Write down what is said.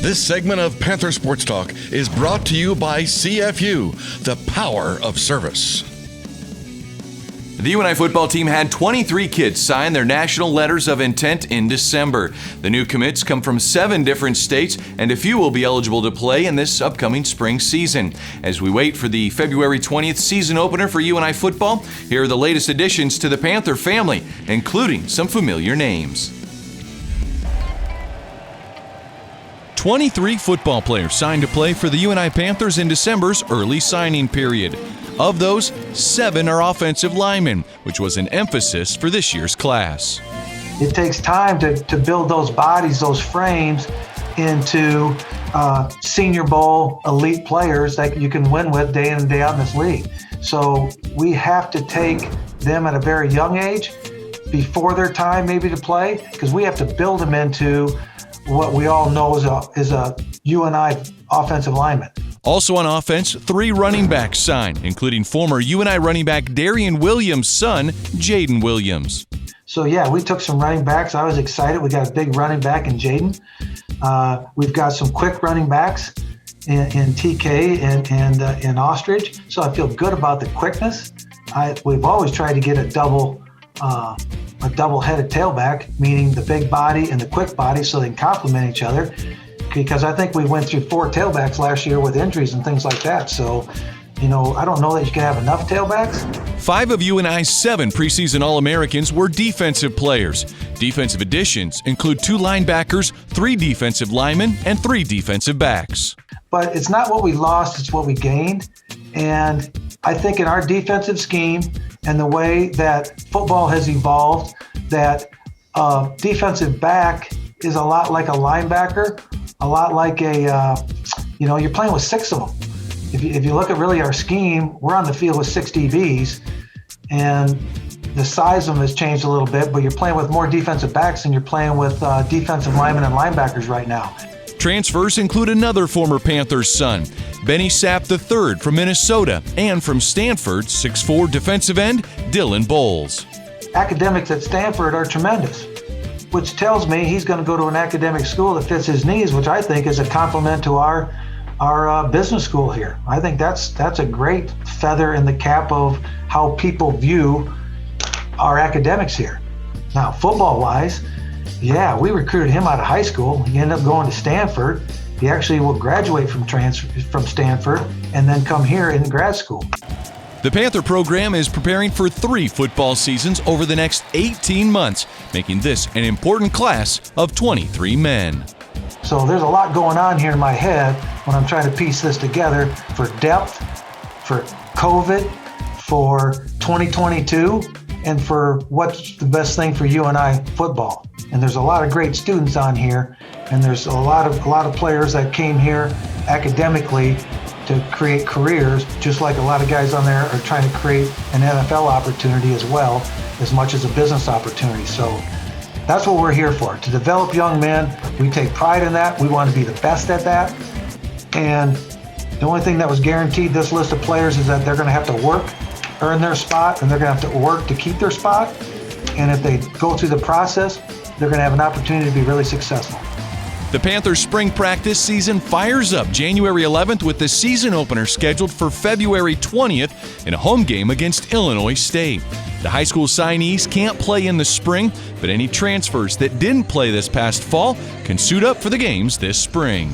This segment of Panther Sports Talk is brought to you by CFU, the power of service. The UNI football team had 23 kids sign their national letters of intent in December. The new commits come from 7 different states, and a few will be eligible to play in this upcoming spring season. As we wait for the February 20th season opener for UNI football, here are the latest additions to the Panther family, including some familiar names. 23 football players signed to play for the UNI Panthers in December's early signing period. Of those, 7 are offensive linemen, which was an emphasis for this year's class. It takes time to build those bodies, those frames, into Senior Bowl elite players that you can win with day in and day out in this league. So we have to take them at a very young age, before their time maybe to play, because we have to build them into what we all know is a UNI offensive lineman. Also on offense, 3 running backs signed, including former UNI running back Darian Williams' son, Jaden Williams. So yeah, we took some running backs. I was excited. We got a big running back in Jaden. We've got some quick running backs in TK and in Ostrich. So I feel good about the quickness. We've always tried to get a double-headed tailback, meaning the big body and the quick body, so they can complement each other. Because I think we went through 4 tailbacks last year with injuries and things like that. So, I don't know that you can have enough tailbacks. 5 of UNI's 7 preseason All-Americans were defensive players. Defensive additions include 2 linebackers, 3 defensive linemen, and 3 defensive backs. But it's not what we lost, it's what we gained. And I think in our defensive scheme and the way that football has evolved, that defensive back is a lot like a linebacker, a lot like you're playing with 6 of them. If you look at really our scheme, we're on the field with 6 DBs, and the size of them has changed a little bit, but you're playing with more defensive backs than you're playing with defensive linemen and linebackers right now. Transfers include another former Panthers son, Benny Sapp III from Minnesota, and from Stanford, 6'4" defensive end, Dylan Bowles. Academics at Stanford are tremendous, which tells me he's going to go to an academic school that fits his needs, which I think is a compliment to our business school here. I think that's a great feather in the cap of how people view our academics here. Now, football-wise, yeah, we recruited him out of high school. He ended up going to Stanford. He actually will graduate from Stanford and then come here in grad school. The Panther program is preparing for 3 football seasons over the next 18 months, making this an important class of 23 men. So there's a lot going on here in my head when I'm trying to piece this together for depth, for COVID, for 2022, and for what's the best thing for UNI football. And there's a lot of great students on here, and there's a lot of players that came here academically to create careers, just like a lot of guys on there are trying to create an NFL opportunity as well, as much as a business opportunity. So that's what we're here for, to develop young men. We take pride in that. We want to be the best at that. And the only thing that was guaranteed this list of players is that they're going to have to work, earn their spot, and they're going to have to work to keep their spot. And if they go through the process, they're going to have an opportunity to be really successful. The Panthers' spring practice season fires up January 11th with the season opener scheduled for February 20th in a home game against Illinois State. The high school signees can't play in the spring, but any transfers that didn't play this past fall can suit up for the games this spring.